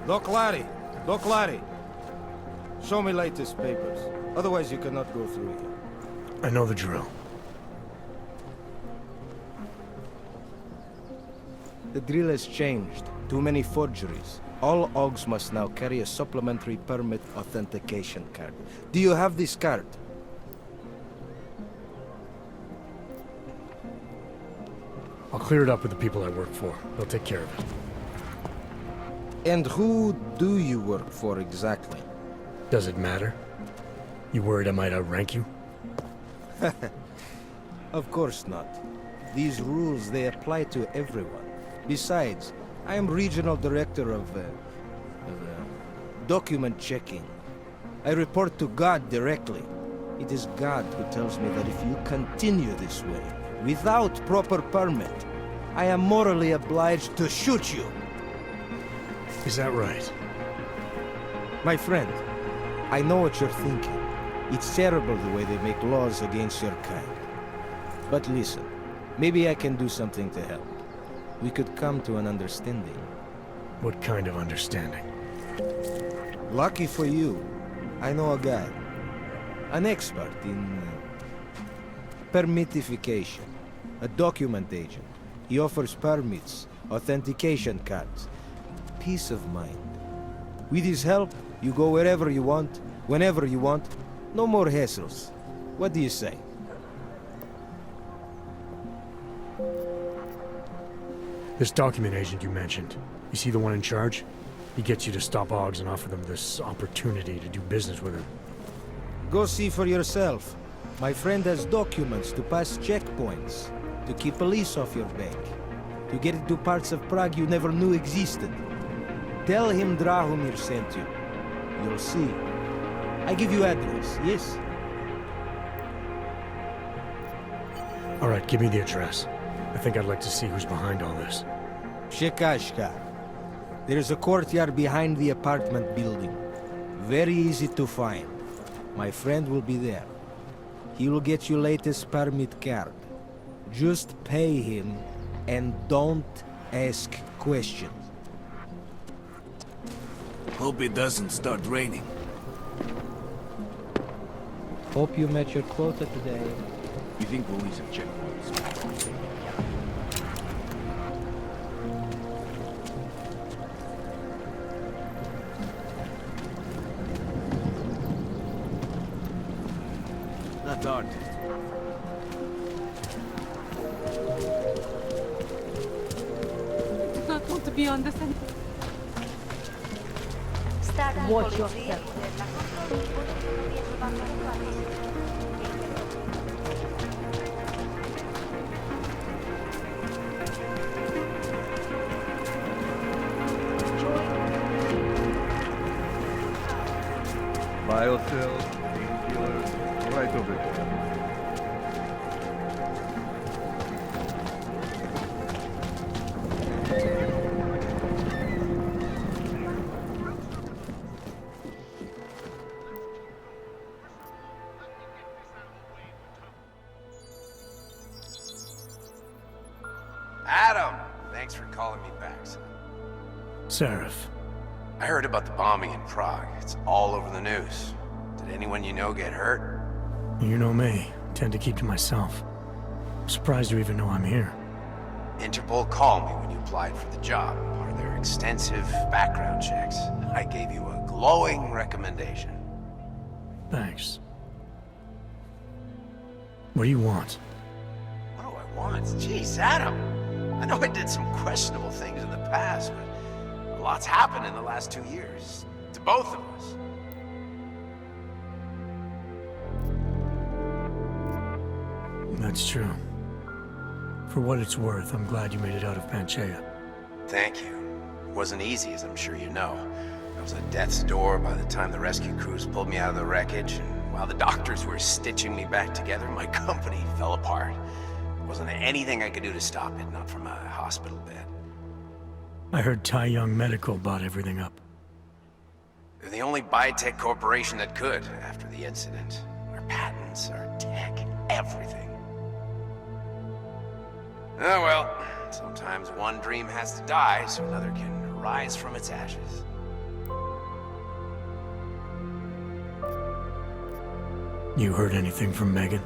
Doc Larry. Show me latest papers. Otherwise you cannot go through here. I know the drill. The drill has changed. Too many forgeries. All OGs must now carry a supplementary permit authentication card. Do you have this card? I'll clear it up with the people I work for. They'll take care of it. And who do you work for exactly? Does it matter? You worried I might outrank you? Of course not. These rules, they apply to everyone. Besides, I am regional director of document checking. I report to God directly. It is God who tells me that if you continue this way, without proper permit, I am morally obliged to shoot you. Is that right? My friend, I know what you're thinking. It's terrible the way they make laws against your kind. But listen, maybe I can do something to help. We could come to an understanding. What kind of understanding? Lucky for you, I know a guy. An expert in permitification. A document agent. He offers permits, authentication cards. Peace of mind. With his help, you go wherever you want, whenever you want. No more hassles. What do you say? This document agent you mentioned, is he the one in charge? He gets you to stop OGs and offer them this opportunity to do business with him. Go see for yourself. My friend has documents to pass checkpoints, to keep police off your back, to get into parts of Prague you never knew existed. Tell him Drahomir sent you. You'll see. I give you address, yes? All right, give me the address. I think I'd like to see who's behind all this. Shekashka. There is a courtyard behind the apartment building. Very easy to find. My friend will be there. He will get you latest permit card. Just pay him and don't ask questions. Hope it doesn't start raining. Hope you met your quota today. You think police have checkpoints? Not hard. I do not want to be on this end. Watch yourself. Biocells, painkillers, right over there. Adam! Thanks for calling me back, son. Seraph. I heard about the bombing in Prague. It's all over the news. Did anyone you know get hurt? You know me. Tend to keep to myself. I'm surprised you even know I'm here. Interpol called me when you applied for the job, part of their extensive background checks. I gave you a glowing recommendation. Thanks. What do you want? What do I want? Jeez, Adam! I know I did some questionable things in the past, but a lot's happened in the last 2 years. To both of us. That's true. For what it's worth, I'm glad you made it out of Panchea. Thank you. It wasn't easy, as I'm sure you know. I was at death's door by the time the rescue crews pulled me out of the wreckage, and while the doctors were stitching me back together, my company fell apart. There wasn't anything I could do to stop it, not from a hospital bed. I heard Tai Young Medical bought everything up. They're the only biotech corporation that could, after the incident. Our patents, our tech, everything. Oh well, Sometimes one dream has to die so another can rise from its ashes. You heard anything from Megan?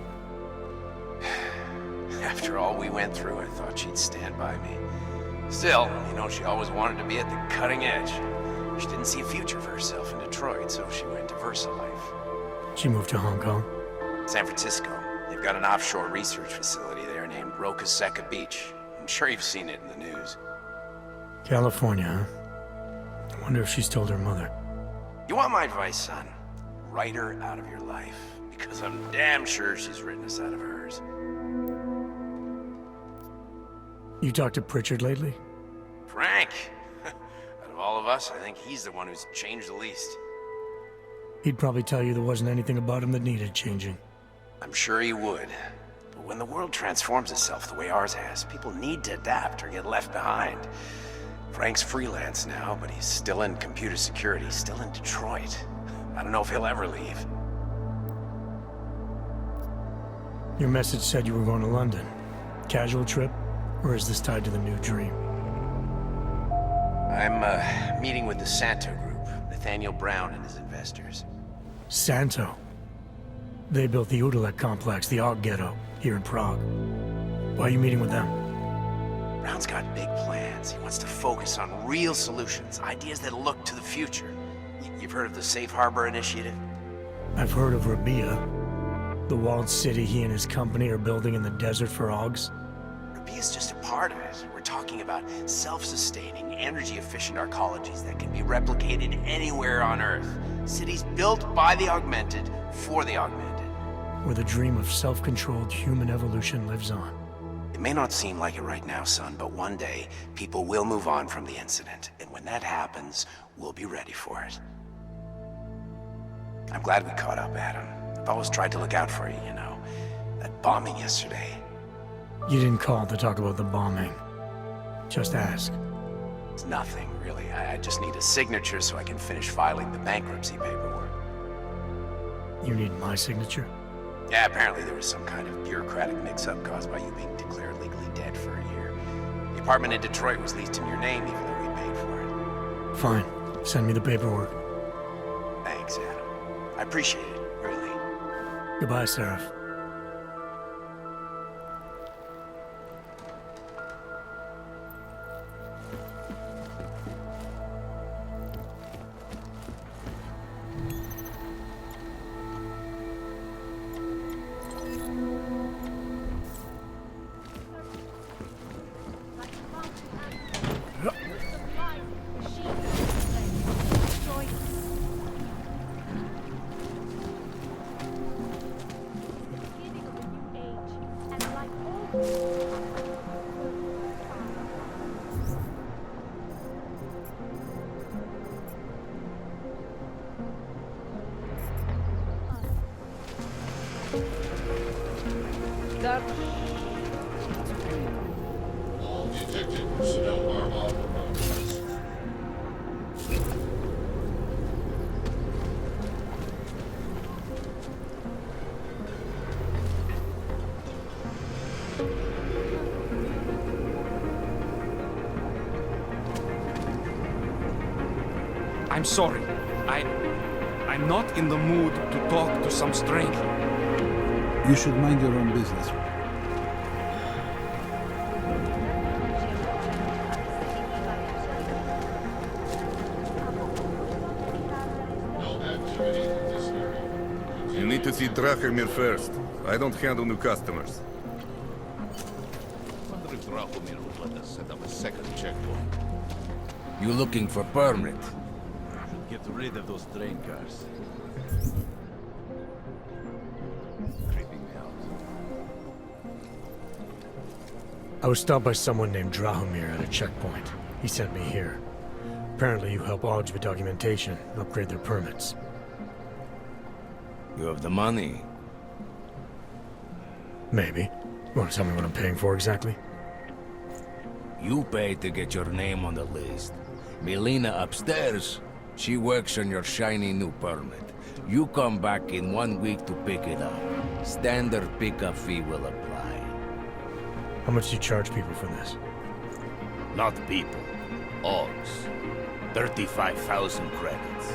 After all we went through, I thought she'd stand by me. Still, you know, she always wanted to be at the cutting edge. She didn't see a future for herself in Detroit, so she went to VersaLife. She moved to Hong Kong? San Francisco. They've got an offshore research facility there named Roca Seca Beach. I'm sure you've seen it in the news. California, huh? I wonder if she's told her mother. You want my advice, son? Write her out of your life. Because I'm damn sure she's written us out of hers. You talked to Pritchard lately? Frank! Out of all of us, I think he's the one who's changed the least. He'd probably tell you there wasn't anything about him that needed changing. I'm sure he would. But when the world transforms itself the way ours has, people need to adapt or get left behind. Frank's freelance now, but he's still in computer security, still in Detroit. I don't know if he'll ever leave. Your message said you were going to London. Casual trip? Or is this tied to the new dream? I'm meeting with the Santo Group, Nathaniel Brown and his investors. Santo? They built the Udalek complex, the Og Ghetto, here in Prague. Why are you meeting with them? Brown's got big plans. He wants to focus on real solutions, ideas that look to the future. You've heard of the Safe Harbor Initiative? I've heard of Rabia, the walled city he and his company are building in the desert for Ogs. Rabia's just a part of it. We're talking about self-sustaining, energy-efficient arcologies that can be replicated anywhere on Earth. Cities built by the augmented, for the augmented. Where the dream of self-controlled human evolution lives on. It may not seem like it right now, son, but one day, people will move on from the incident. And when that happens, we'll be ready for it. I'm glad we caught up, Adam. I've always tried to look out for you, you know. That bombing yesterday. You didn't call to talk about the bombing. Just ask. It's nothing, really. I just need a signature so I can finish filing the bankruptcy paperwork. You need my signature? Yeah, apparently there was some kind of bureaucratic mix-up caused by you being declared legally dead for a year. The apartment in Detroit was leased in your name, even though we paid for it. Fine. Send me the paperwork. Thanks, Adam. I appreciate it, really. Goodbye, Seraph. I'm sorry. I'm not in the mood to talk to some stranger. You should mind your own business. You need to see Drachomir first. I don't handle new customers. I wonder if Drachomir would let us set up a second checkpoint. You looking for permit? Should get rid of those train cars. Creeping me out. I was stopped by someone named Drahomir at a checkpoint. He sent me here. Apparently you help Ogs with documentation, upgrade their permits. You have the money. Maybe. You want to tell me what I'm paying for exactly? You pay to get your name on the list. Melina upstairs, she works on your shiny new permit. You come back in 1 week to pick it up. Standard pickup fee will apply. How much do you charge people for this? Not people. Ogs. 35,000 credits.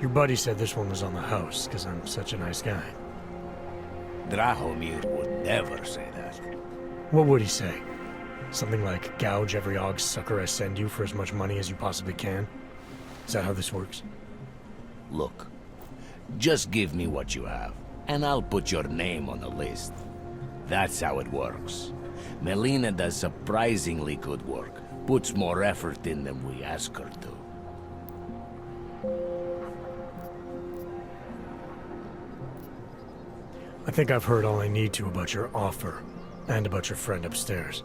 Your buddy said this one was on the house, because I'm such a nice guy. Drahomir would never say that. What would he say? Something like, gouge every Og sucker I send you for as much money as you possibly can? Is that how this works? Look, just give me what you have, and I'll put your name on the list. That's how it works. Melina does surprisingly good work. Puts more effort in than we ask her to. I think I've heard all I need to about your offer, and about your friend upstairs.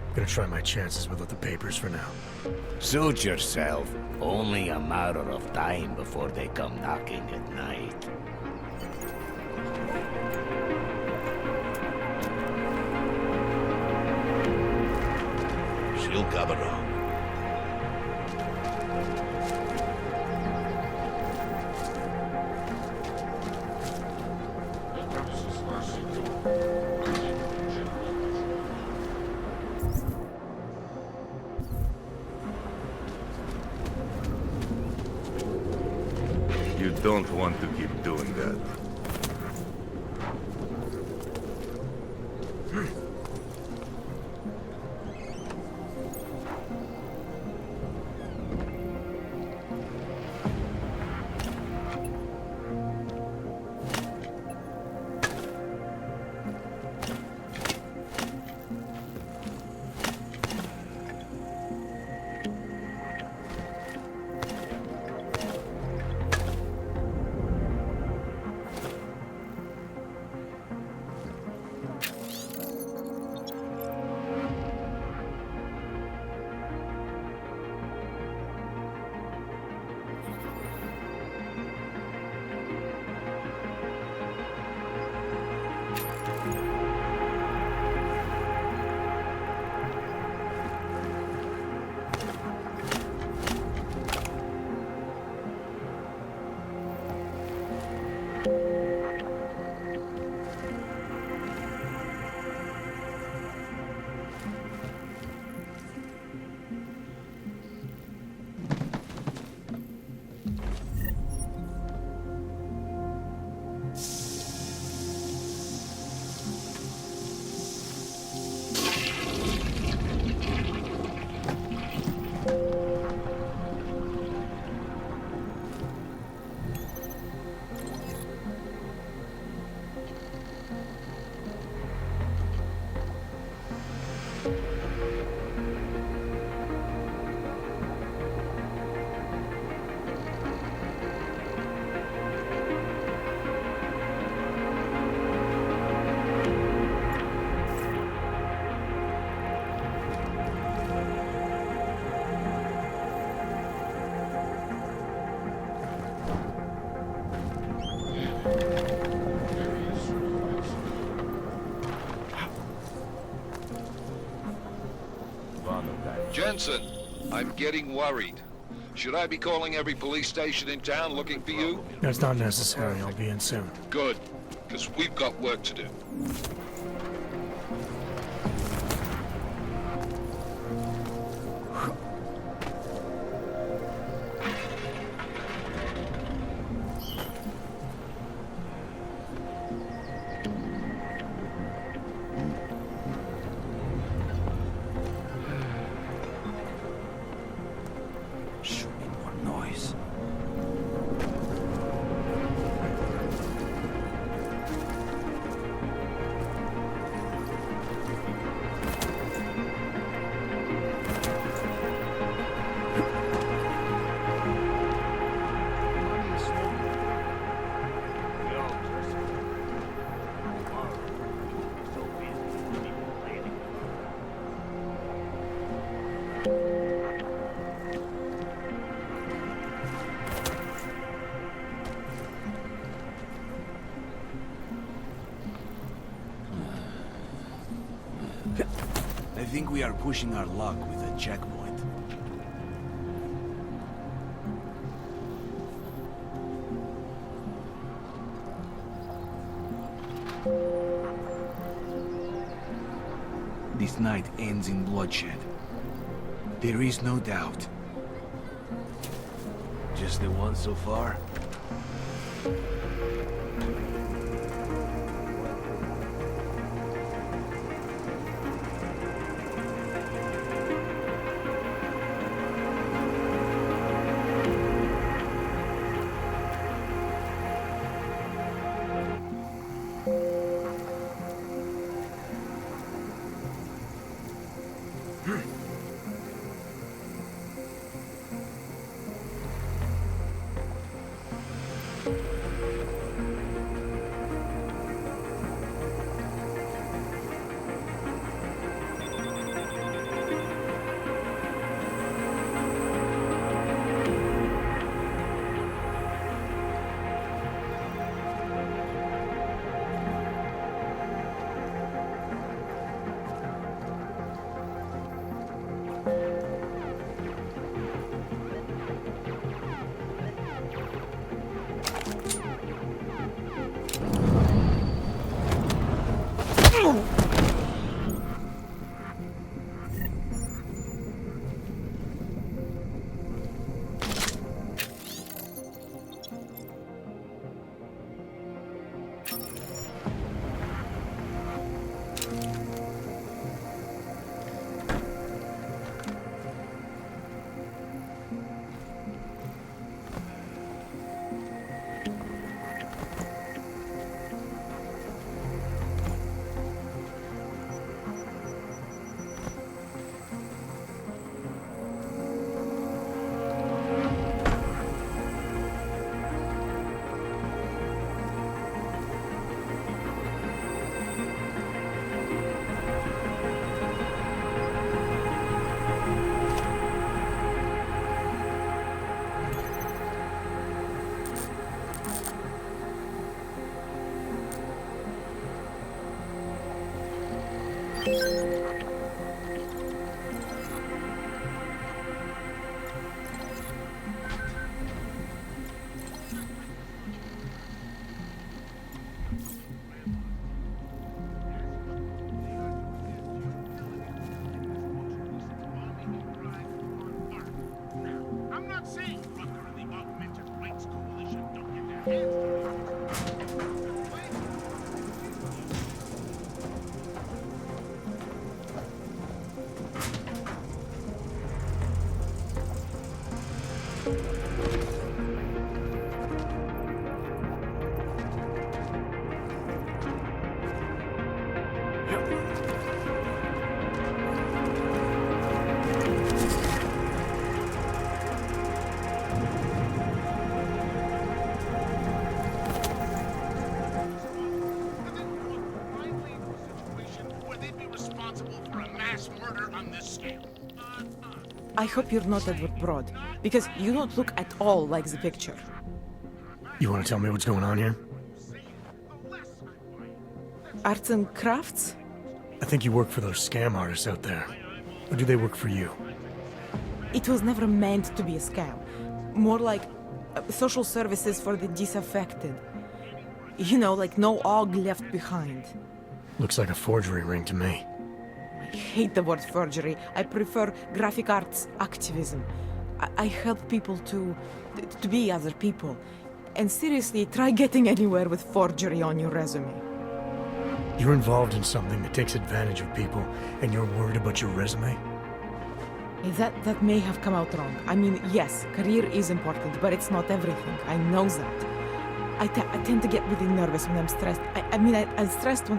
I'm gonna try my chances without the papers for now. Suit yourself. Only a matter of time before they come knocking at night. She'll come around. You don't want to keep doing that. Jensen, I'm getting worried. Should I be calling every police station in town looking for you? That's not necessary. I'll be in soon. Good, because we've got work to do. I think we are pushing our luck with a checkpoint. this night ends in bloodshed. There is no doubt. Just the one so far? I hope you're not Edward Broad, because you don't look at all like the picture. You want to tell me what's going on here? Arts and crafts? I think you work for those scam artists out there. Or do they work for you? It was never meant to be a scam. More like social services for the disaffected. You know, like no og left behind. Looks like a forgery ring to me. I hate the word forgery. I prefer graphic arts activism. I help people to be other people. And seriously, try getting anywhere with forgery on your resume. You're involved in something that takes advantage of people, and you're worried about your resume? That may have come out wrong. I mean, yes, career is important, but it's not everything. I know that. I tend to get really nervous when I'm stressed. I'm stressed when...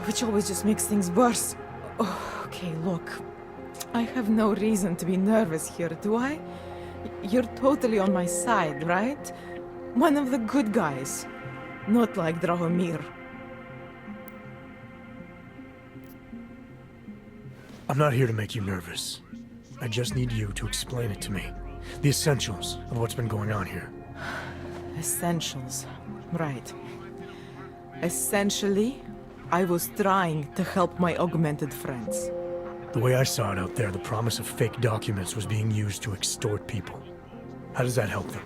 which always just makes things worse. Oh, okay, look. I have no reason to be nervous here, do I? You're totally on my side, right? One of the good guys. Not like Drahomir. I'm not here to make you nervous. I just need you to explain it to me. The essentials of what's been going on here. Essentials. Right. Essentially, I was trying to help my augmented friends. The way I saw it out there, the promise of fake documents was being used to extort people. How does that help them?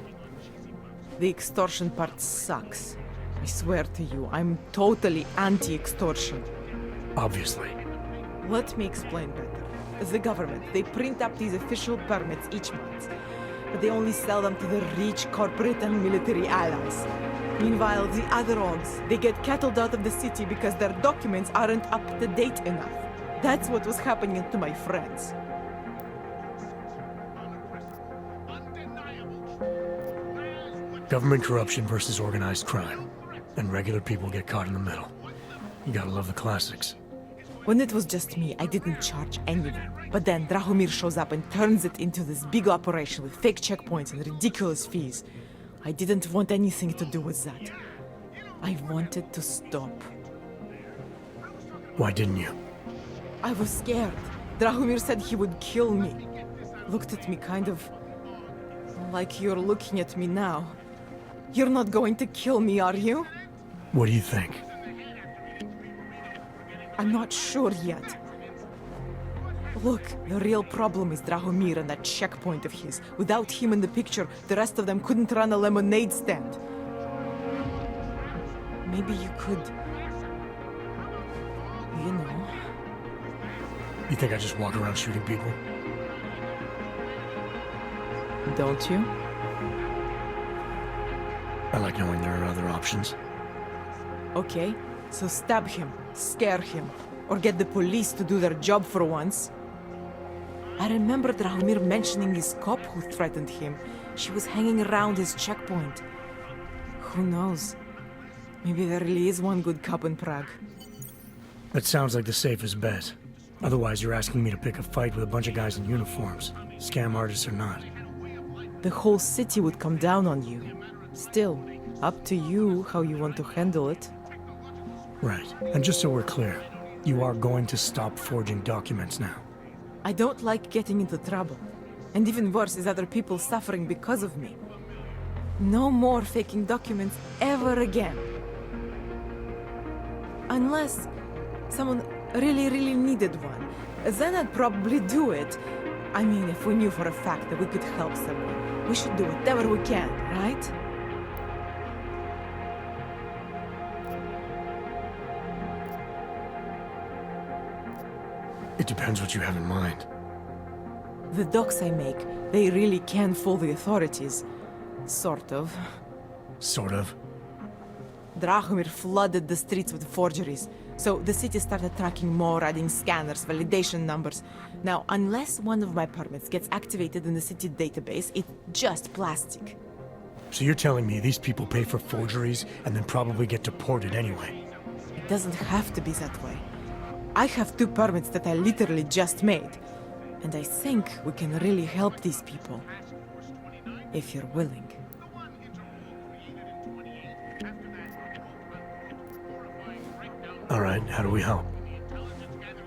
The extortion part sucks. I swear to you, I'm totally anti-extortion. Obviously. Let me explain better. The government, they print up these official permits each month, but they only sell them to the rich corporate and military allies. Meanwhile, the other orgs, they get cattled out of the city because their documents aren't up to date enough. That's what was happening to my friends. Government corruption versus organized crime. And regular people get caught in the middle. You gotta love the classics. When it was just me, I didn't charge anyone. But then Drahomir shows up and turns it into this big operation with fake checkpoints and ridiculous fees. I didn't want anything to do with that. I wanted to stop. Why didn't you? I was scared. Drahomir said he would kill me. Looked at me kind of like you're looking at me now. You're not going to kill me, are you? What do you think? I'm not sure yet. Look, the real problem is Drahomir and that checkpoint of his. Without him in the picture, the rest of them couldn't run a lemonade stand. Maybe you could... you know... You think I just walk around shooting people? Don't you? I like knowing there are other options. Okay, so stab him, scare him, or get the police to do their job for once. I remember Drahomir mentioning this cop who threatened him. She was hanging around his checkpoint. Who knows? Maybe there really is one good cop in Prague. That sounds like the safest bet. Otherwise, you're asking me to pick a fight with a bunch of guys in uniforms, scam artists or not. The whole city would come down on you. Still, up to you how you want to handle it. Right. And just so we're clear, you are going to stop forging documents now. I don't like getting into trouble. And even worse is other people suffering because of me. No more faking documents ever again. Unless someone really needed one. Then I'd probably do it. I mean, if we knew for a fact that we could help someone, we should do whatever we can, right? It depends what you have in mind. The docs I make, they really can fool the authorities. Sort of. Sort of. Drahomir flooded the streets with forgeries, so the city started tracking more, adding scanners, validation numbers. Now, unless one of my permits gets activated in the city database, it's just plastic. So you're telling me these people pay for forgeries and then probably get deported anyway? It doesn't have to be that way. I have 2 permits that I literally just made, and I think we can really help these people. If you're willing. Alright, how do we help?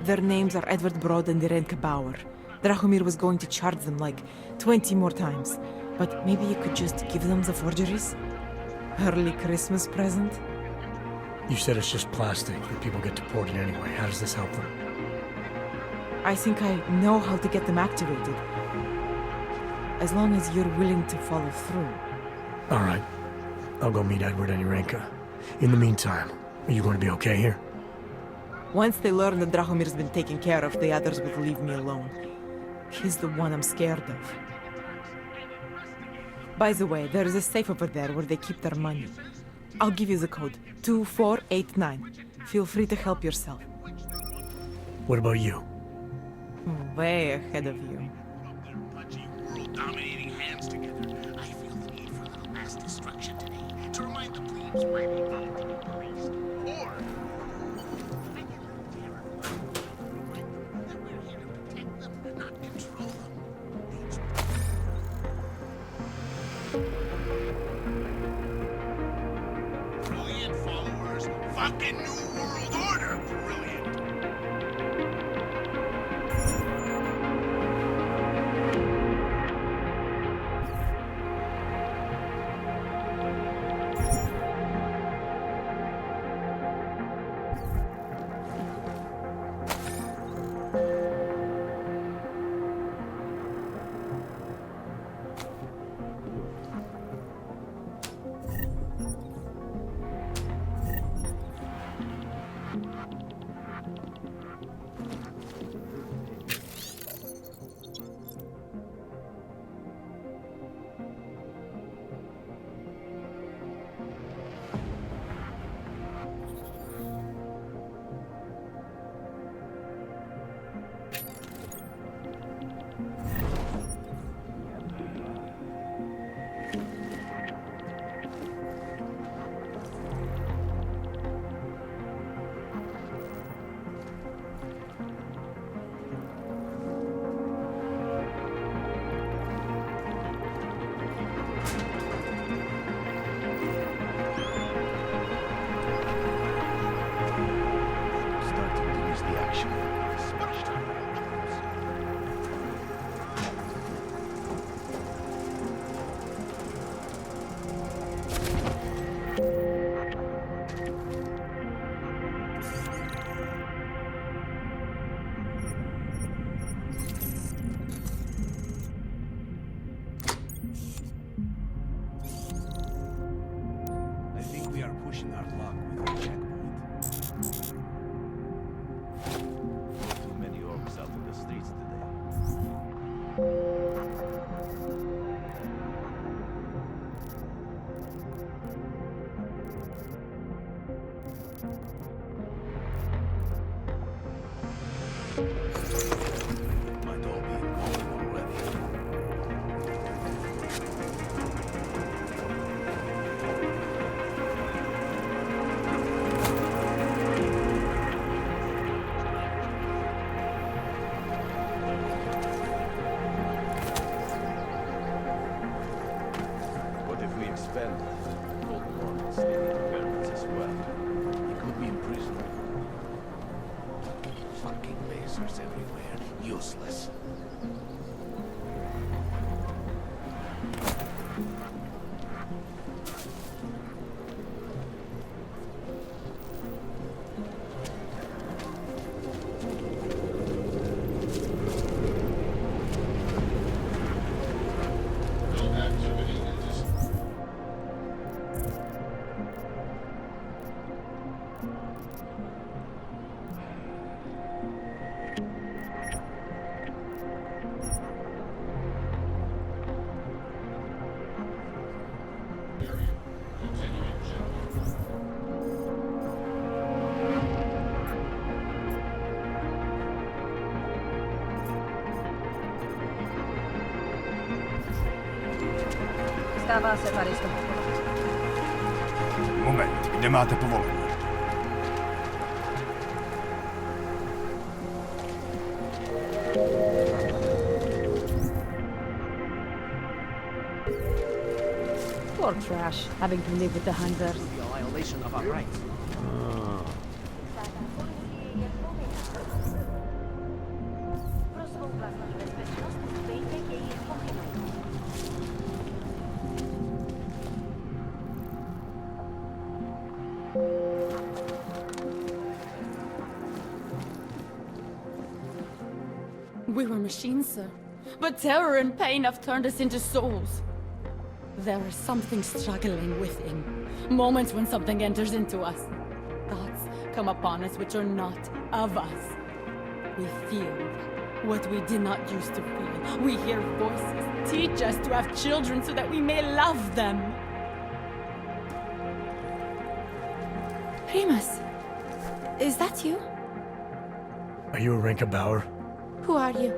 Their names are Edward Broad and Irenka Bauer. Drahomir was going to charge them like 20 more times, but maybe you could just give them the forgeries? Early Christmas present? You said it's just plastic, that people get deported anyway. How does this help them? I think I know how to get them activated. As long as you're willing to follow through. Alright. I'll go meet Edward and Irenka. In the meantime, are you going to be okay here? Once they learn that Drahomir's been taken care of, the others will leave me alone. He's the one I'm scared of. By the way, there is a safe over there where they keep their money. I'll give you the code, 2489. Feel free to help yourself. What about you? Way ahead of you. World-dominating hands together. I feel the need for a little mass destruction today to remind the plebes why we need to be policed. Or that we're here to protect them, not control them. Brilliant followers. Fucking New World Order. Brilliant. officers everywhere. Useless. Stává se tady z toho. Moment, kde máte povolení? Poor trash, having to live with the hunters. Violation of our rights. We were machines, sir. But terror and pain have turned us into souls. There is something struggling within. Moments when something enters into us. Thoughts come upon us which are not of us. We feel what we did not used to feel. We hear voices teach us to have children so that we may love them. Primus, is that you? Are you Renka Bauer? Who are you?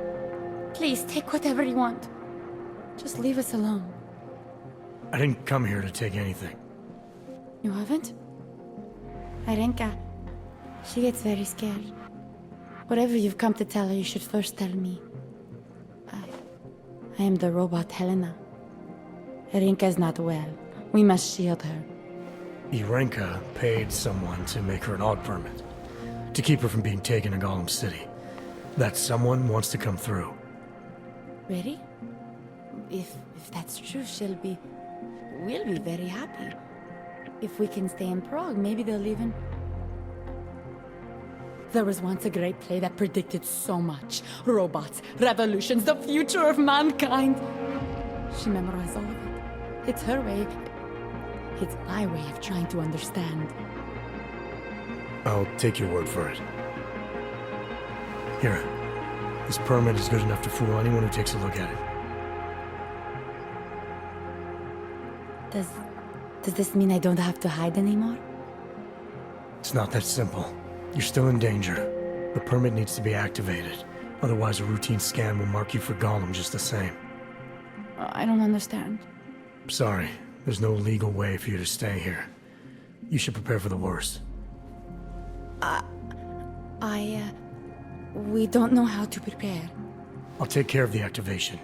Please, take whatever you want. Just leave us alone. I didn't come here to take anything. You haven't? Arenka, she gets very scared. Whatever you've come to tell her, you should first tell me. I am the robot Helena. Arenka is not well. We must shield her. Irenka paid someone to make her an AUG permit. To keep her from being taken to Gollum City. That someone wants to come through. Really? If that's true, we'll be very happy. If we can stay in Prague, maybe they'll even... There was once a great play that predicted so much. Robots, revolutions, the future of mankind. She memorized all of it. It's her way. It's my way of trying to understand. I'll take your word for it. Here. This permit is good enough to fool anyone who takes a look at it. Does this mean I don't have to hide anymore? It's not that simple. You're still in danger. The permit needs to be activated. Otherwise, a routine scan will mark you for Gollum just the same. I don't understand. Sorry. There's no legal way for you to stay here. You should prepare for the worst. We don't know how to prepare. I'll take care of the activation.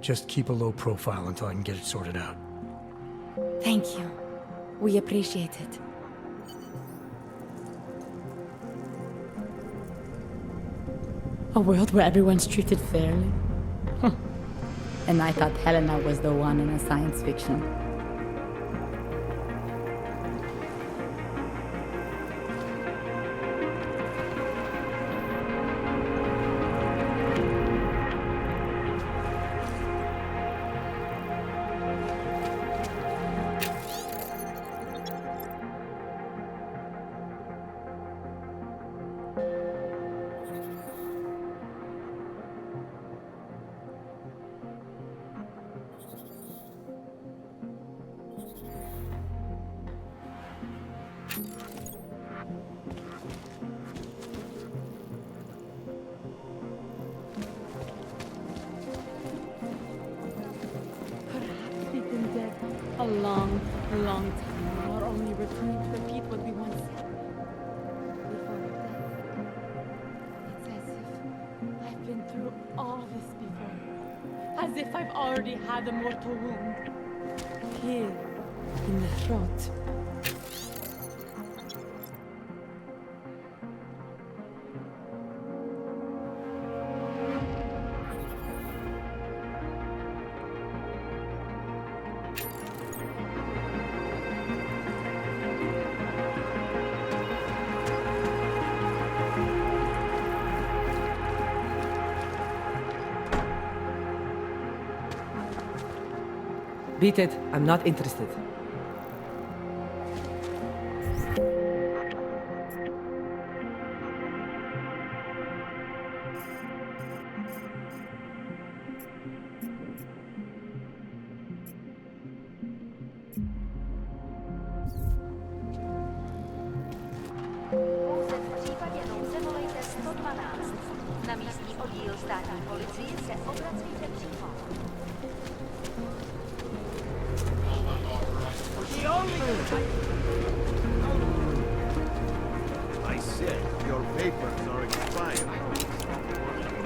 Just keep a low profile until I can get it sorted out. Thank you. We appreciate it. A world where everyone's treated fairly. And I thought Helena was the one in a science fiction. A long, long time, or only returning to repeat what we once said. Before death. It's as if I've been through all this before. As if I've already had a mortal wound. Here, in the throat. Beat it, I'm not interested. I said your papers are expired.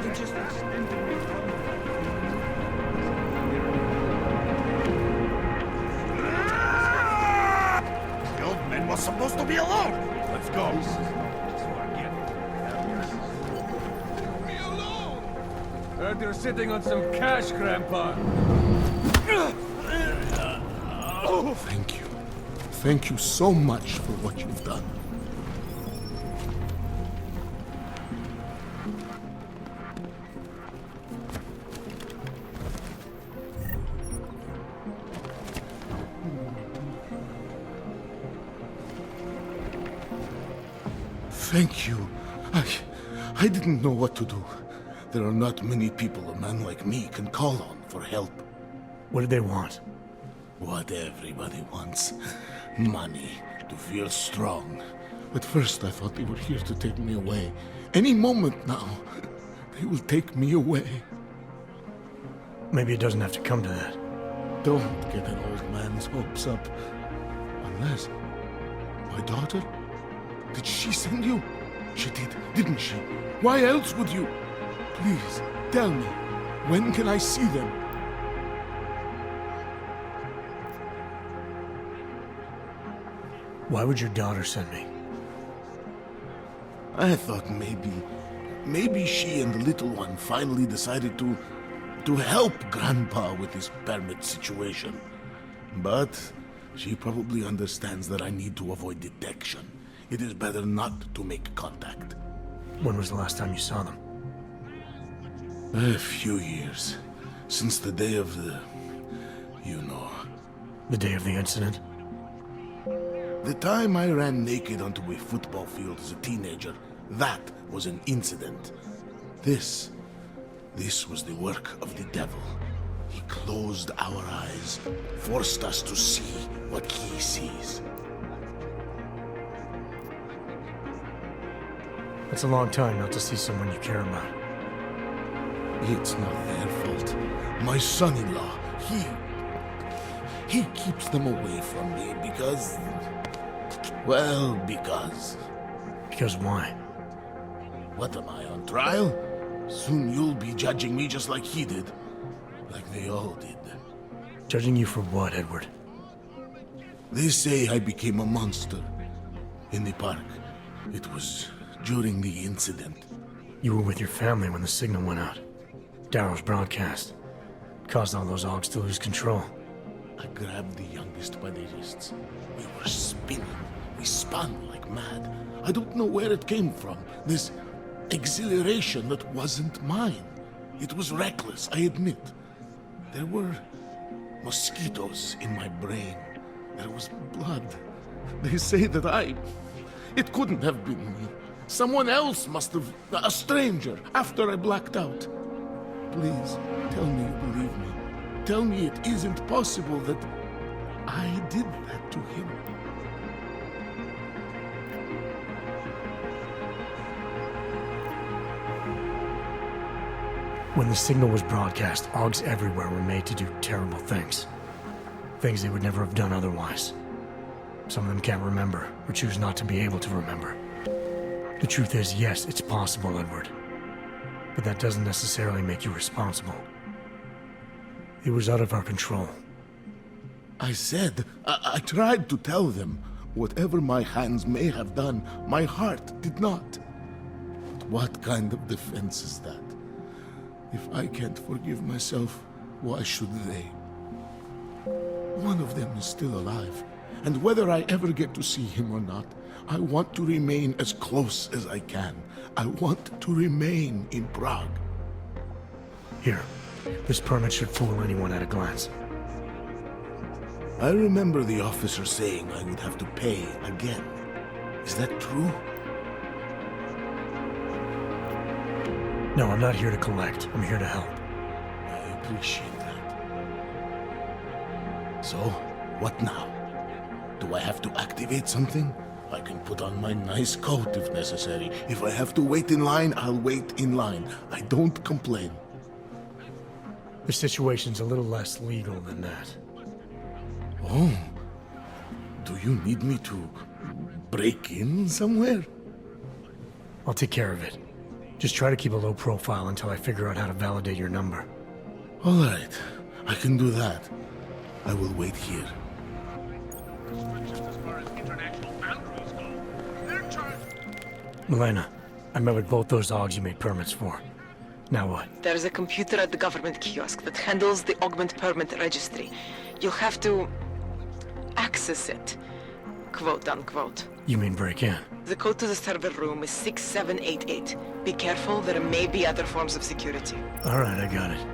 You just extended me from the old man was supposed to be alone. Let's go. Heard you're sitting on some cash, Grandpa. Oh, thank you. Thank you so much for what you've done. Thank you. I didn't know what to do. There are not many people a man like me can call on for help. What did they want? What everybody wants. Money, to feel strong. At first I thought they were here to take me away. Any moment now, they will take me away. Maybe it doesn't have to come to that. Don't get an old man's hopes up. Unless... my daughter? Did she send you? She did, didn't she? Why else would you? Please, tell me. When can I see them? Why would your daughter send me? I thought maybe she and the little one finally decided to help Grandpa with his permit situation. But she probably understands that I need to avoid detection. It is better not to make contact. When was the last time you saw them? A few years. Since the day of the... you know. The day of the incident? The time I ran naked onto a football field as a teenager, that was an incident. This was the work of the devil. He closed our eyes, forced us to see what he sees. It's a long time not to see someone you care about. It's not their fault. My son-in-law, he keeps them away from me because... well, because... Because why? What am I, on trial? Soon you'll be judging me just like he did. Like they all did. Judging you for what, Edward? They say I became a monster. In the park. It was during the incident. You were with your family when the signal went out. Darrow's broadcast. Caused all those Augs to lose control. I grabbed the youngest by the wrists. We were spinning. We spun like mad. I don't know where it came from. This exhilaration that wasn't mine. It was reckless, I admit. There were mosquitoes in my brain. There was blood. They say that it couldn't have been me. Someone else must have... a stranger, after I blacked out. Please, tell me you believe me. Tell me it isn't possible that I did that to him. When the signal was broadcast, Augs everywhere were made to do terrible things. Things they would never have done otherwise. Some of them can't remember, or choose not to be able to remember. The truth is, yes, it's possible, Edward. But that doesn't necessarily make you responsible. It was out of our control. I said, I tried to tell them. Whatever my hands may have done, my heart did not. But what kind of defense is that? If I can't forgive myself, why should they? One of them is still alive, and whether I ever get to see him or not, I want to remain as close as I can. I want to remain in Prague. Here, this permit should fool anyone at a glance. I remember the officer saying I would have to pay again. Is that true? No, I'm not here to collect. I'm here to help. I appreciate that. So, what now? Do I have to activate something? I can put on my nice coat if necessary. If I have to wait in line, I'll wait in line. I don't complain. The situation's a little less legal than that. Oh. Do you need me to break in somewhere? I'll take care of it. Just try to keep a low profile until I figure out how to validate your number. All right. I can do that. I will wait here. Milena, I met with both those Augs you made permits for. Now what? There's a computer at the government kiosk that handles the augment permit registry. You'll have to access it, quote unquote. You mean break in? The code to the server room is 6788. Be careful, there may be other forms of security. All right, I got it.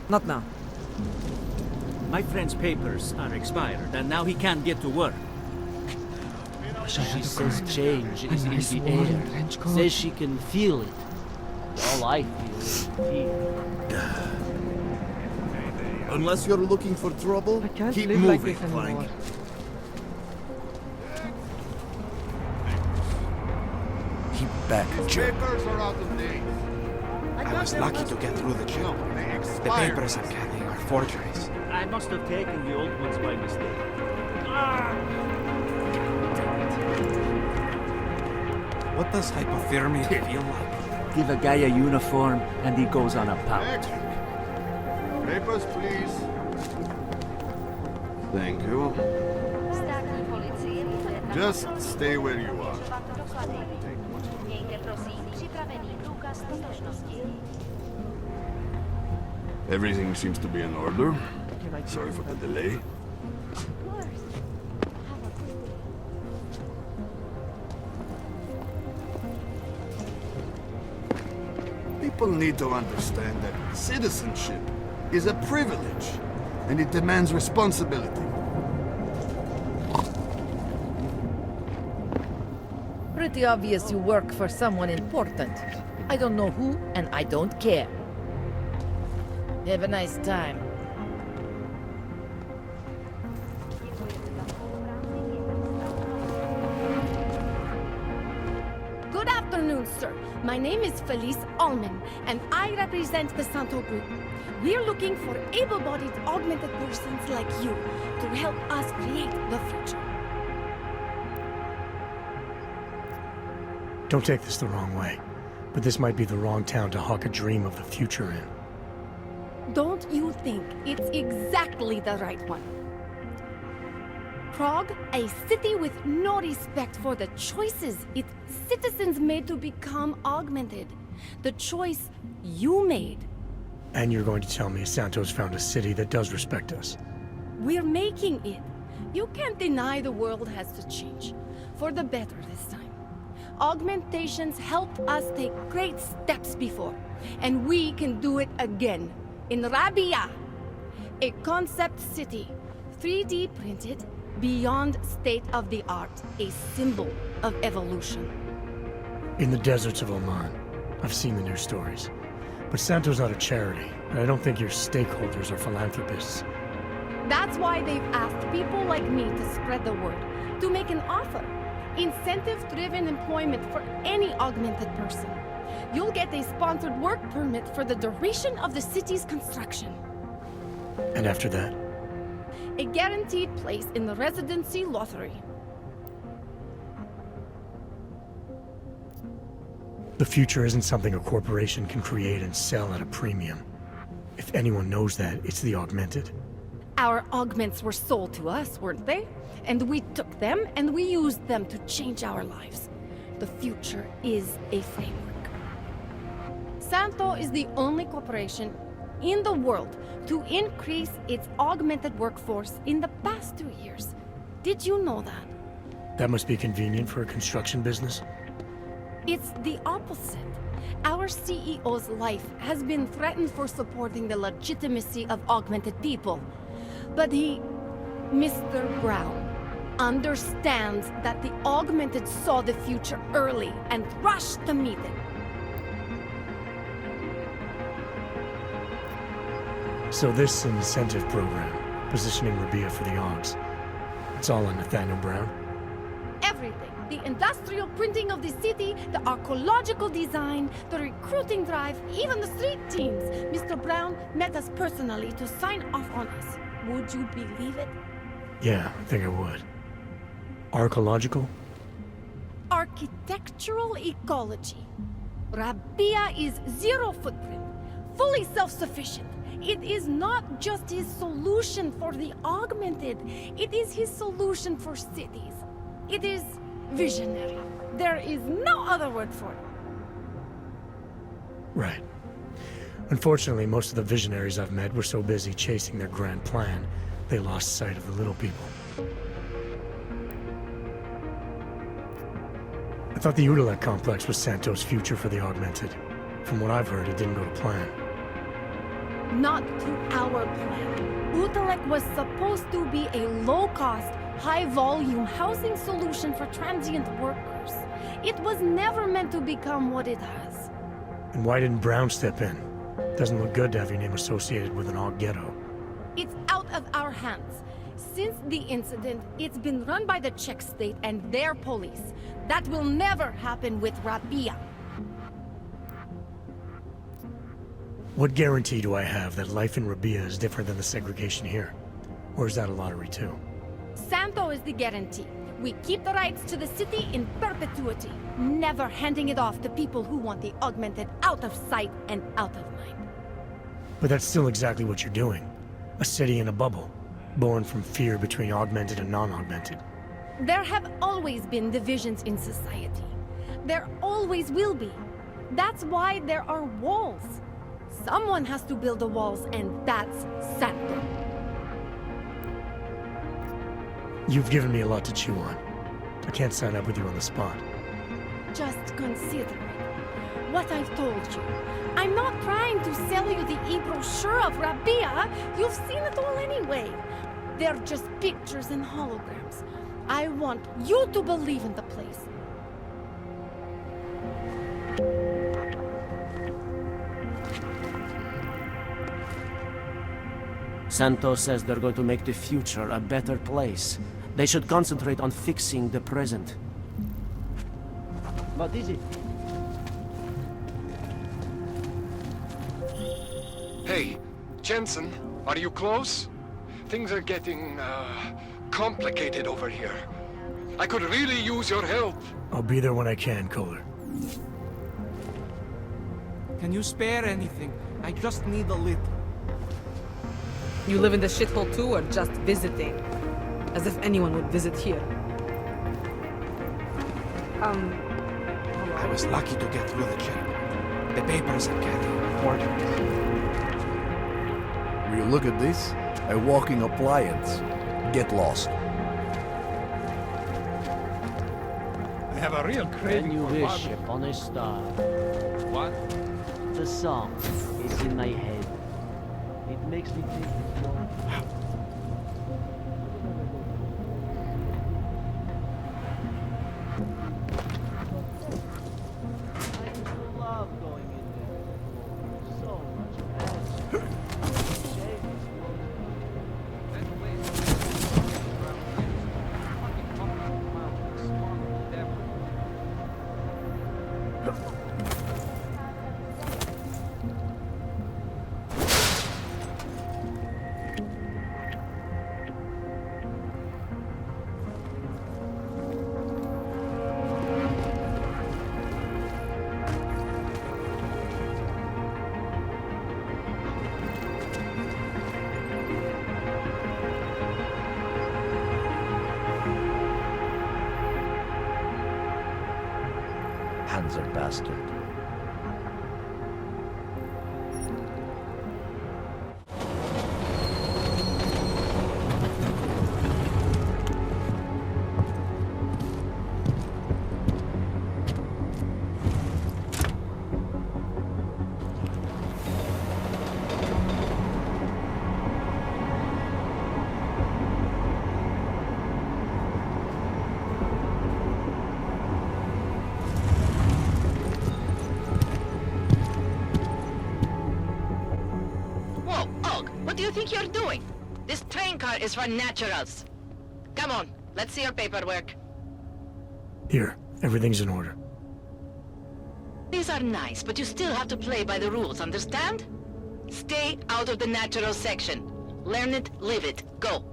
Not now. My friend's papers are expired, and now he can't get to work. She says change is in the air. Says she can feel it. All I feel is fear. Unless you're looking for trouble, keep live moving, like this Clank. anymore. Keep back, Joe. Papers are out of date. I was lucky to get through the job. The papers I'm carrying are forgeries. I must have taken the old ones by mistake. What does hypothermia feel like? Give a guy a uniform, and he goes on a pout. Papers, please. Thank you. Just stay where you are. Everything seems to be in order. Sorry for the delay. People need to understand that citizenship is a privilege, and it demands responsibility. Pretty obvious you work for someone important. I don't know who, and I don't care. Have a nice time. Good afternoon, sir. My name is Felice Allman, and I represent the Santo Group. We're looking for able-bodied augmented persons like you to help us create the future. Don't take this the wrong way, but this might be the wrong town to hawk a dream of the future in. Don't you think it's exactly the right one? Prague, a city with no respect for the choices its citizens made to become augmented. The choice you made. And you're going to tell me Santos found a city that does respect us. We're making it. You can't deny the world has to change. For the better this time. Augmentations helped us take great steps before. And we can do it again. In Rabia, a concept city, 3D printed, beyond state-of-the-art, a symbol of evolution. In the deserts of Oman, I've seen the news stories. But Santo's not a charity, and I don't think your stakeholders are philanthropists. That's why they've asked people like me to spread the word, to make an offer. Incentive-driven employment for any augmented person. You'll get a sponsored work permit for the duration of the city's construction. And after that? A guaranteed place in the residency lottery. The future isn't something a corporation can create and sell at a premium. If anyone knows that, it's the augmented. Our augments were sold to us, weren't they? And we took them and we used them to change our lives. The future is a framework. Santo is the only corporation in the world to increase its augmented workforce in the past 2 years. Did you know that? That must be convenient for a construction business. It's the opposite. Our CEO's life has been threatened for supporting the legitimacy of augmented people. But he, Mr. Brown, understands that the augmented saw the future early and rushed to meet it. So this incentive program, positioning Rabia for the Augs, it's all on Nathaniel Brown? Everything. The industrial printing of the city, the archaeological design, the recruiting drive, even the street teams. Mr. Brown met us personally to sign off on us. Would you believe it? Yeah, I think I would. Archaeological? Architectural ecology. Rabia is zero footprint, fully self-sufficient. It is not just his solution for the augmented, it is his solution for cities. It is visionary. There is no other word for it. Right. Unfortunately, most of the visionaries I've met were so busy chasing their grand plan, they lost sight of the little people. I thought the Udalek complex was Santo's future for the augmented. From what I've heard, it didn't go to plan. Not to our plan. UltraWide was supposed to be a low-cost, high-volume housing solution for transient workers. It was never meant to become what it has. And why didn't Brown step in? Doesn't look good to have your name associated with an Aug ghetto. It's out of our hands. Since the incident, it's been run by the Czech state and their police. That will never happen with Rabia. What guarantee do I have that life in Rabia is different than the segregation here? Or is that a lottery too? Santo is the guarantee. We keep the rights to the city in perpetuity, never handing it off to people who want the augmented out of sight and out of mind. But that's still exactly what you're doing. A city in a bubble, born from fear between augmented and non-augmented. There have always been divisions in society. There always will be. That's why there are walls. Someone has to build the walls, and that's Santo. You've given me a lot to chew on. I can't sign up with you on the spot. Just consider it. What I've told you. I'm not trying to sell you the e-brochure of Rabia. You've seen it all anyway. They're just pictures and holograms. I want you to believe in the place. Santo says they're going to make the future a better place. They should concentrate on fixing the present. What is it? Hey, Jensen, are you close? Things are getting, complicated over here. I could really use your help. I'll be there when I can, Kohler. Can you spare anything? I just need a little. You live in the shithole too, or just visiting? As if anyone would visit here. I was lucky to get through the check. The papers I'm carrying are forgeries. Will you look at this? A walking appliance. Get lost. I have a real When craving you for wish barbecue. upon a star, What? the song is in my head. It makes me think of your... bastard. Is for naturals. Come on, let's see your paperwork. Here, everything's in order. These are nice, but you still have to play by the rules, understand? Stay out of the natural section. Learn it, live it. Go.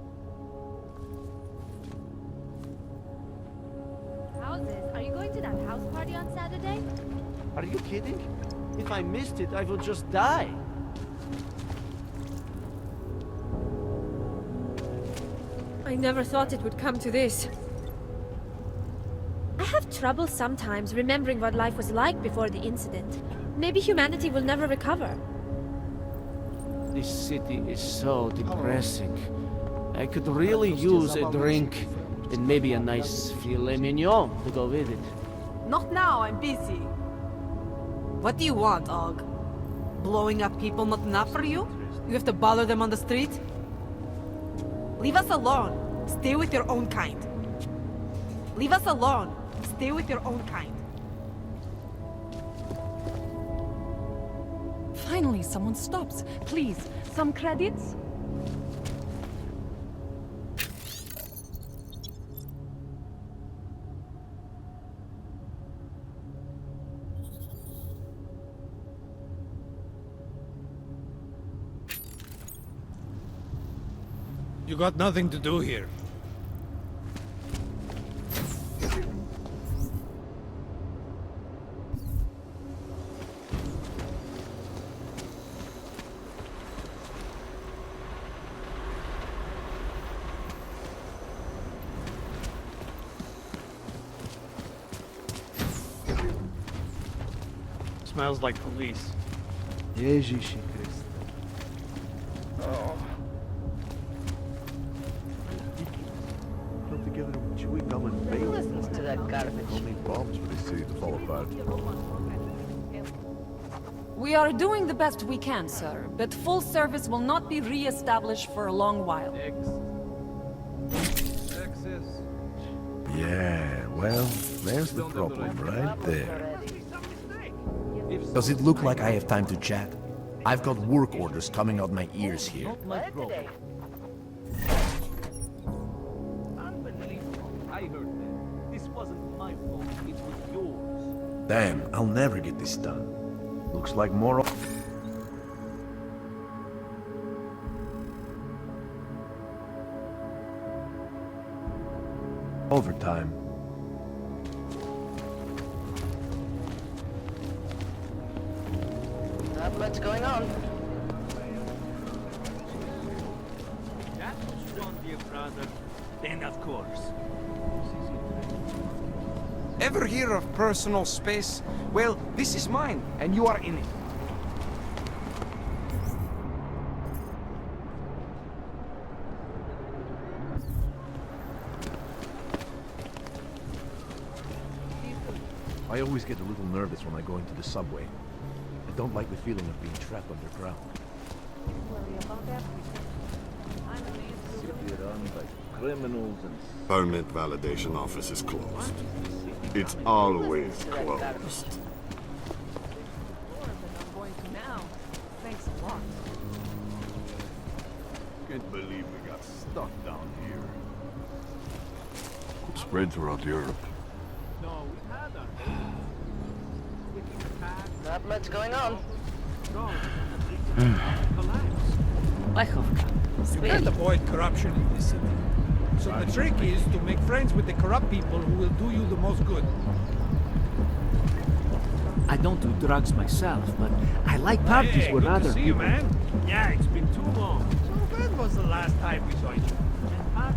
Houses, are you going to that house party on Saturday? Are you kidding? If I missed it, I will just die. I never thought it would come to this. I have trouble sometimes remembering what life was like before the incident. Maybe humanity will never recover. This city is so depressing. I could really use a drink and maybe a nice filet mignon to go with it. Not now, I'm busy. What do you want, Og? Blowing up people not enough for you? You have to bother them on the street? Leave us alone. Stay with your own kind. Leave us alone. Stay with your own kind. Finally, someone stops. Please, some credits? You got nothing to do here. Smells like police. Ježiši Kriste. Together chewing gum and bacon. Who listens to that garbage? Only bombs for this city to fall apart. We are doing the best we can, sir, but full service will not be re-established for a long while. Yeah, well, there's the problem right there. Does it look like I have time to chat? I've got work orders coming out my ears here. Damn, I'll never get this done. Looks like more overtime. Not much going on. That was wrong, dear brother. Then of course. Ever hear of personal space? Well, this is mine, and you are in it. I always get a little nervous when I go into the subway. I don't like the feeling of being trapped underground. Criminals and Permit validation office is closed. It's always closed. Thanks a lot. can't believe we got stuck down here. Could spread throughout Europe. No, we had Not much going on. You can't avoid corruption in this city. So the trick is to make friends with the corrupt people who will do you the most good. I don't do drugs myself, but I like parties with other see people. you, man. Yeah, it's been too long. So when was the last time we saw each other?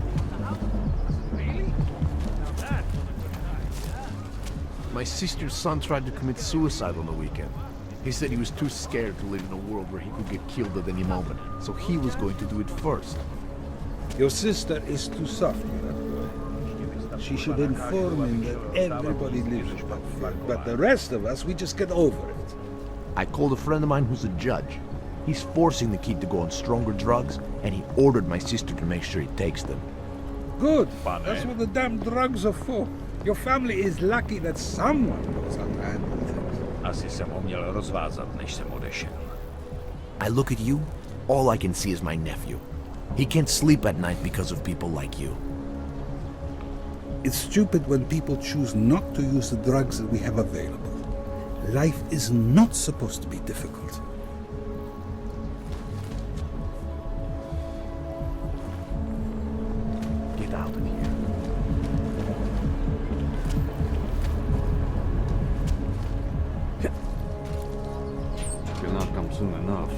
Really? Now that was a good time, yeah. My sister's son tried to commit suicide on the weekend. He said he was too scared to live in a world where he could get killed at any moment, so he was going to do it first. Your sister is too soft for that boy. She should inform him that everybody lives with that fear, but the rest of us, we just get over it. I called a friend of mine who's a judge. He's forcing the kid to go on stronger drugs, and he ordered my sister to make sure he takes them. Good. That's what the damn drugs are for. Your family is lucky that someone knows how to handle things. Asi jsem ho měl rozvázat, než jsem odešel. I look at you, all I can see is my nephew. He can't sleep at night because of people like you. It's stupid when people choose not to use the drugs that we have available. Life is not supposed to be difficult. Get out of here. You'll not come soon enough.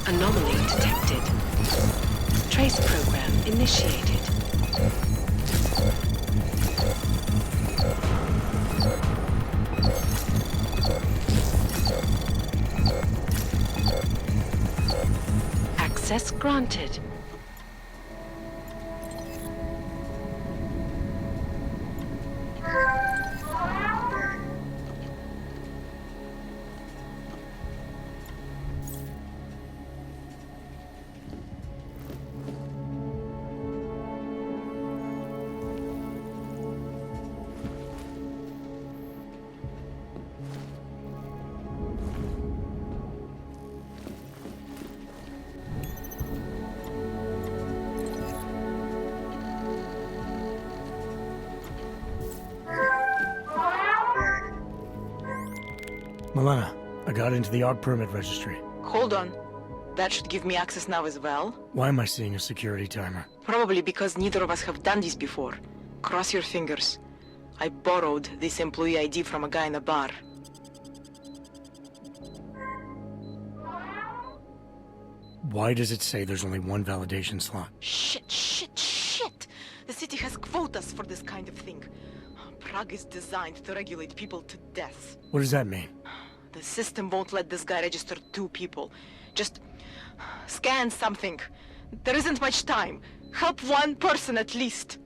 Anomaly detected. Trace program initiated. Access granted. Milena, I got into the ARC permit registry. Hold on. That should give me access now as well. Why am I seeing a security timer? Probably because neither of us have done this before. Cross your fingers. I borrowed this employee ID from a guy in a bar. Why does it say there's only one validation slot? Shit! The city has quotas for this kind of thing. Prague is designed to regulate people to death. What does that mean? The system won't let this guy register 2 people. Just scan something. There isn't much time. Help 1 person at least.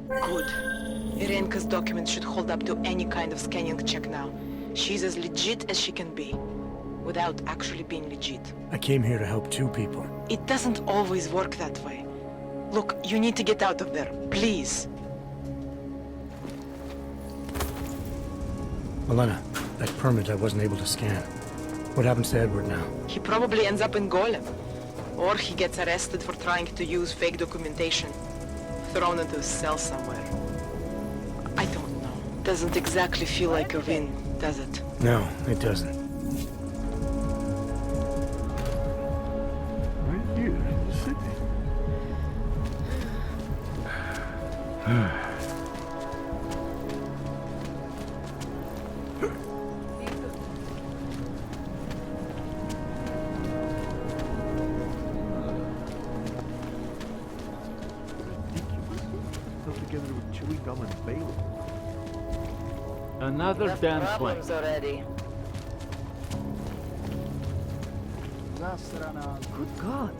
Good. Irenka's documents should hold up to any kind of scanning check now. She's as legit as she can be, without actually being legit. I came here to help 2 people. It doesn't always work that way. Look, you need to get out of there, please. Milena, that permit I wasn't able to scan. What happens to Edward now? He probably ends up in Golem. Or he gets arrested for trying to use fake documentation. Thrown into a cell somewhere. I don't know. Doesn't exactly feel like a win, does it? No, it doesn't. Right here in the city. Together with chewing gum and Bailey. Another damn plane. Problems already. Good God.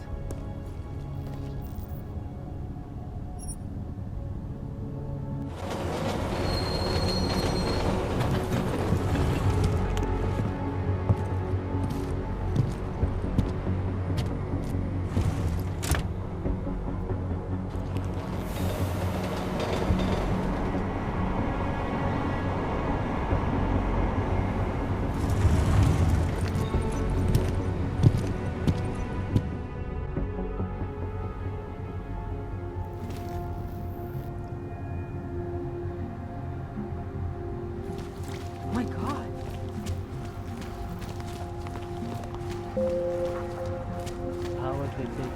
How are they taking it?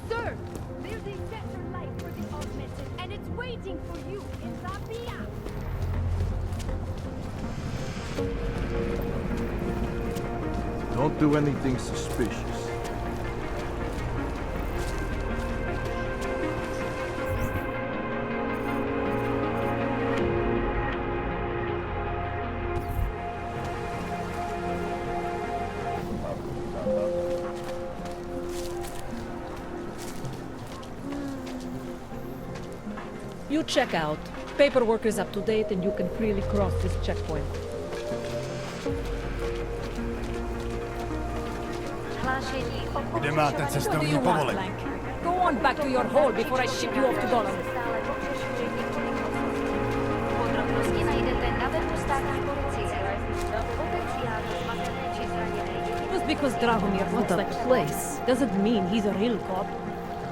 Sir, there's a better life for the augmented, and it's waiting for you in the via. Don't do anything suspicious. You check out. Paperwork is up to date and you can freely cross this checkpoint. Go on back to your hole before I ship you off to Gollum. Just because Drahomir looks like a place doesn't mean he's a real cop.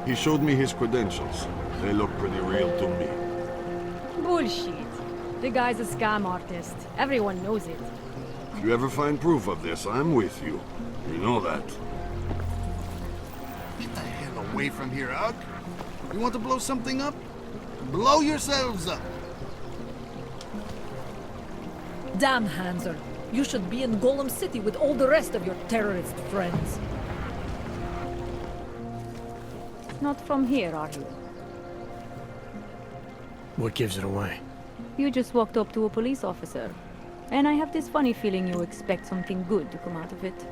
He showed me his credentials. They look pretty real to me. Bullshit. The guy's a scam artist. Everyone knows it. If you ever find proof of this, I'm with you. You know that. Get the hell away from here, Ugg. You want to blow something up? Blow yourselves up! Damn, Hanser. You should be in Golem City with all the rest of your terrorist friends. Not from here, are you? What gives it away? You just walked up to a police officer. And I have this funny feeling you expect something good to come out of it.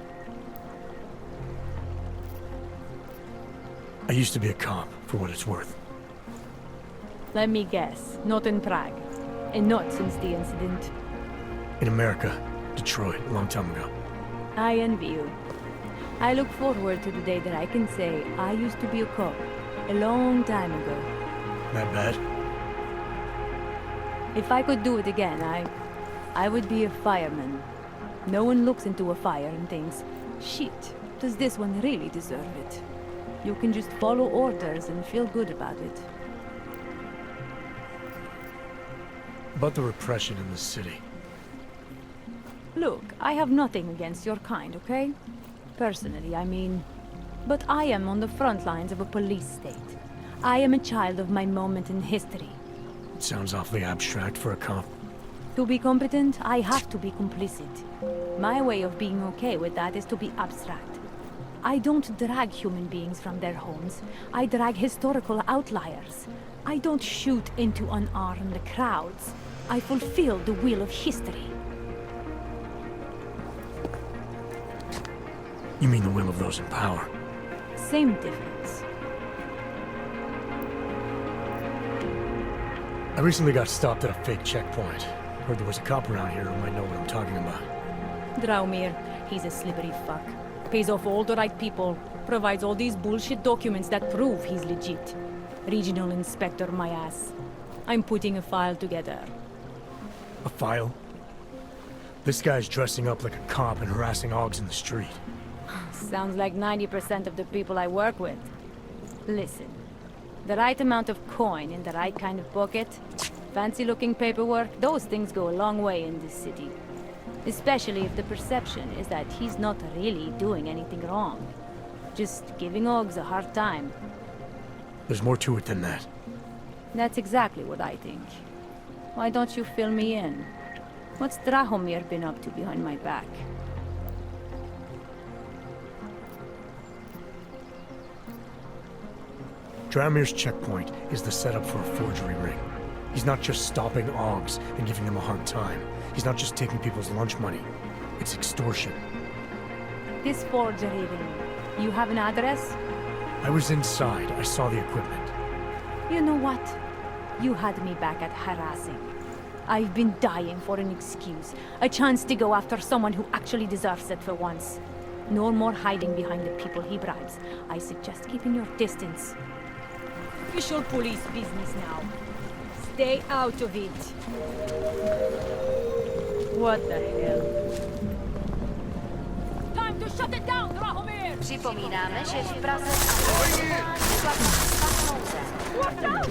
I used to be a cop, for what it's worth. Let me guess, not in Prague. And not since the incident. In America, Detroit, a long time ago. I envy you. I look forward to the day that I can say I used to be a cop. A long time ago. That bad? If I could do it again, I would be a fireman. No one looks into a fire and thinks, shit, does this one really deserve it? You can just follow orders and feel good about it. About the repression in the city. Look, I have nothing against your kind, okay? Personally, I mean. But I am on the front lines of a police state. I am a child of my moment in history. It sounds awfully abstract for a cop. To be competent, I have to be complicit. My way of being okay with that is to be abstract. I don't drag human beings from their homes. I drag historical outliers. I don't shoot into unarmed crowds. I fulfill the will of history. You mean the will of those in power? Same difference. I recently got stopped at a fake checkpoint. Heard there was a cop around here who might know what I'm talking about. Draumir, he's a slippery fuck. Pays off all the right people. Provides all these bullshit documents that prove he's legit. Regional inspector, my ass. I'm putting a file together. A file? This guy's dressing up like a cop and harassing Augs in the street. Sounds like 90% of the people I work with. Listen, the right amount of coin in the right kind of pocket, fancy-looking paperwork, those things go a long way in this city. Especially if the perception is that he's not really doing anything wrong. Just giving Augs a hard time. There's more to it than that. That's exactly what I think. Why don't you fill me in? What's Drahomir been up to behind my back? Drahomir's checkpoint is the setup for a forgery ring. He's not just stopping Augs and giving them a hard time. He's not just taking people's lunch money. It's extortion. This forgery ring, you have an address? I was inside. I saw the equipment. You know what? You had me back at harassing. I've been dying for an excuse. A chance to go after someone who actually deserves it for once. No more hiding behind the people he bribes. I suggest keeping your distance. Official police business now. Stay out of it. What the hell? Time to shut it down, Drahomir! Připomínáme, že v Praze Watch out!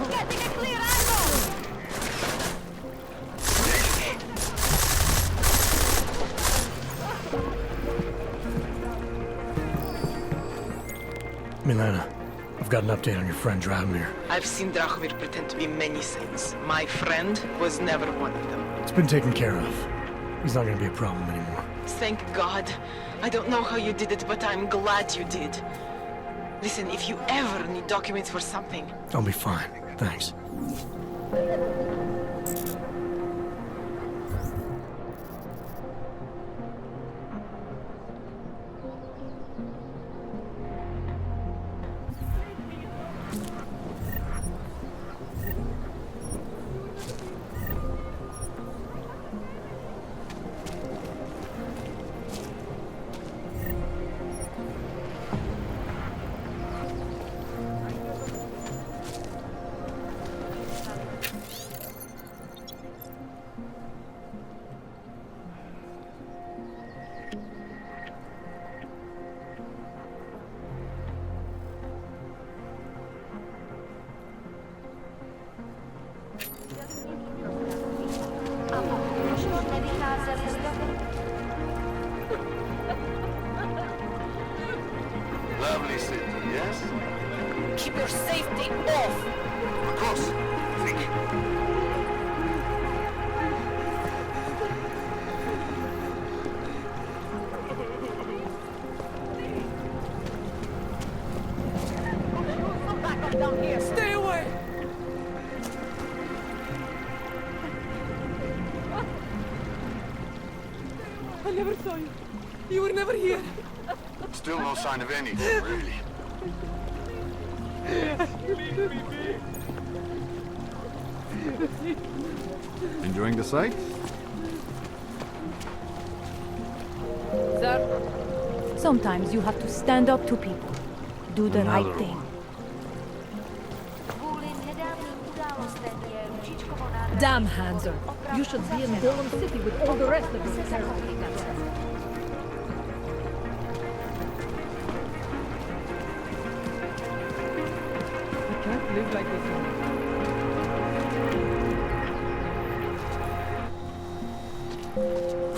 Getting a clear Milena, I've got an update on your friend Drahomir. I've seen Drahomir pretend to be many things. My friend was never one of them. It's been taken care of. He's not gonna be a problem anymore. Thank God. I don't know how you did it, but I'm glad you did. Listen, if you ever need documents for something... I'll be fine. Thanks. Lovely city, yes? Keep your safety off! Of course. Thank you. Stay away! I never saw you. You were never here. Still no sign of anything, really. Enjoying the sight? Sir? Sometimes you have to stand up to people. Do the right thing. Damn, Hanser. You should be in Golem City with all the rest of your terrorists. I can't live like this anymore.